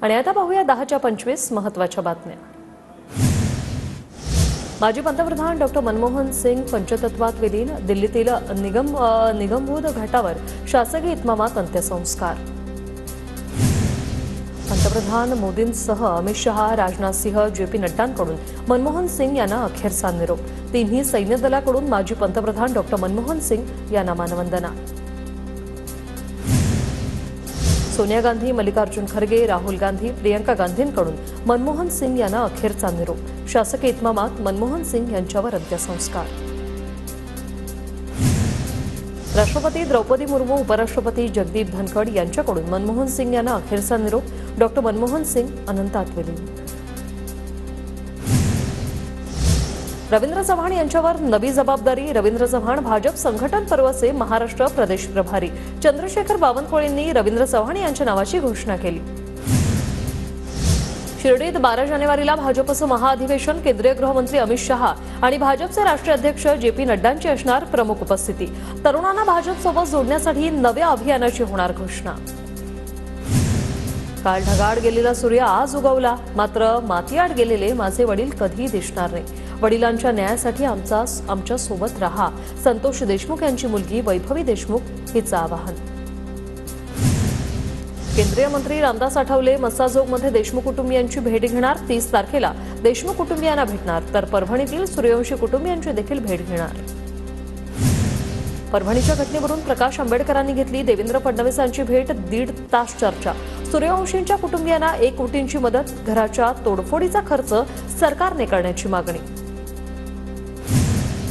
आणि आता पाहूया 10:25 महत्त्वाच्या बातम्या। माजी पंतप्रधान डॉ. मनमोहन सिंग पंचतत्वात विलीन, दिल्लीतील निगमबोध घाटावर शासकीय इतमामात अंत्यसंस्कार। पंतप्रधान मोदींसह अमित शहा, राजनाथ सिंह, जे.पी. नड्डांकडून मनमोहन सिंग यांना अखेरचा निरोप। तिन्ही सैन्य दलाकडून माजी पंतप्रधान डॉ. मनमोहन सिंग यांना मानवंदना। सोनिया गांधी, मल्लिकार्जुन खरगे, राहुल गांधी, प्रियंका गांधींकडून मनमोहन सिंग यांना अखेरचा निरोप। शासकीय इतमामात मनमोहन सिंग यांच्यावर अंत्यसंस्कार। राष्ट्रपती द्रौपदी मुर्मू, उपराष्ट्रपती जगदीप धनखड यांच्याकडून मनमोहन सिंग यांना अखेरचा निरोप। डॉ. मनमोहन सिंग अनंतात विलीन। रवींद्र चव्हाण यांच्यावर नवी जबाबदारी। रवींद्र चव्हाण भाजप संघटन पर्वचे महाराष्ट्र प्रदेश प्रभारी। चंद्रशेखर बावनकुळेंनी रवींद्र चव्हाण यांच्या नावाची घोषणा केली। शिर्डीत 12 जानेवारीला भाजपचं महाअधिवेशन। केंद्रीय गृहमंत्री अमित शहा आणि भाजपचे राष्ट्रीय अध्यक्ष जे.पी. नड्डांची असणार प्रमुख उपस्थिती। तरुणांना भाजपसोबत जोडण्यासाठी नव्या अभियानाची होणार घोषणा। काल ढगाळ गेलेला सूर्य आज उगवला, मात्र मातीआड गेलेले माझे वडील कधी दिसणार नाही। वडिलांच्या न्यायासाठी आमच्या सोबत राहा, संतोष देशमुख यांची मुलगी वैभवी देशमुख हिचं आवाहन। केंद्रीय मंत्री रामदास आठवले मस्साजोगमध्ये देशमुख कुटुंबियांची भेट घेणार। 30 तारखेला देशमुख कुटुंबियांना भेटणार, तर परभणीतील सूर्यवंशी कुटुंबियांची देखील भेट घेणार। परभणीच्या घटनेवरून प्रकाश आंबेडकरांनी घेतली देवेंद्र फडणवीसांची भेट। 1.5 तास चर्चा। सूर्यवंशींच्या कुटुंबियांना 1 कोटींची मदत, घराच्या तोडफोडीचा खर्च सरकारने करण्याची मागणी।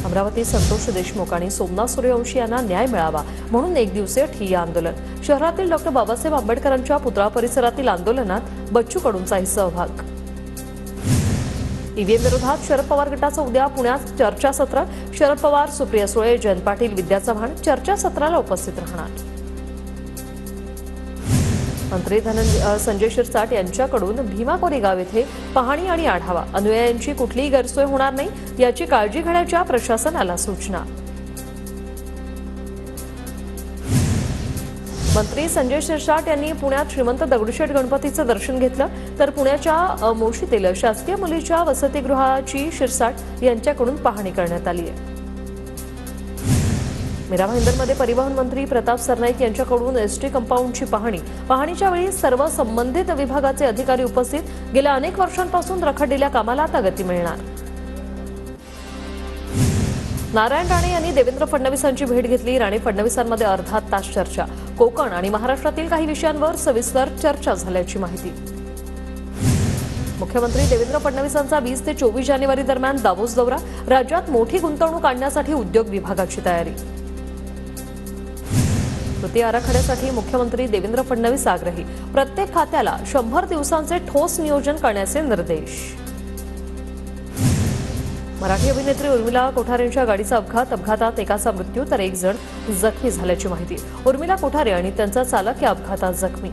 अमरावती संतोष देशमुख आणि सोमनाथ सूर्यवंशी यांना न्याय मिळावा म्हणून 1 दिवसीय ठिय्या आंदोलन। शहरातील डॉ. बाबासाहेब आंबेडकरांच्या पुतळा परिसरातील आंदोलनात बच्चू कडूंचाही सहभाग। ईव्हीएम विरोधात शरद पवार गटाचं उद्या पुण्यात चर्चासत्र। शरद पवार, सुप्रिया सुळे, जयंत पाटील, विद्या चव्हाण चर्चासत्राला उपस्थित राहणार। मंत्री संजय शिरसाट यांच्याकडून भीमा कोरेगाव येथे पाहणी आणि आढावा। अनुयायांची कुठलीही गैरसोय होणार नाही याची काळजी घेण्याच्या प्रशासनाला सूचना। मंत्री संजय शिरसाट यांनी पुण्यात श्रीमंत दगडूशेठ गणपतीचं दर्शन घेतलं, तर पुण्याच्या मोशीतील शासकीय मुलीच्या वसतिगृहाची शिरसाट यांच्याकडून पाहणी करण्यात आली आहे। मीरा भाईंदरमध्ये परिवहन मंत्री प्रताप सरनाईक यांच्याकडून एसटी कंपाऊंडची पाहणी। पाहणीच्या वेळी सर्व संबंधित विभागाचे अधिकारी उपस्थित। गेल्या अनेक वर्षांपासून रखडलेल्या कामाला आता गती मिळणार। नारायण राणे यांनी देवेंद्र फडणवीसांची भेट घेतली। राणे फडणवीसांमध्ये अर्धा तास चर्चा। कोकण आणि महाराष्ट्रातील काही विषयांवर सविस्तर चर्चा झाल्याची माहिती। मुख्यमंत्री देवेंद्र फडणवीसांचा 20 ते 24 जानेवारी दरम्यान दावोस दौरा। राज्यात मोठी गुंतवणूक आणण्यासाठी उद्योग विभागाची तयारी। कृती आराखड्यासाठी मुख्यमंत्री देवेंद्र फडणवीस आग्रही। प्रत्येक खात्याला 100 दिवसांचे ठोस नियोजन करण्याचे निर्देश। मराठी अभिनेत्री उर्मिला कोठारेंच्या गाडीचा अपघातात एकाचा मृत्यू तर 1 जण जखमी झाल्याची माहिती। उर्मिला कोठारे आणि त्यांचा चालक या अपघातात जखमी।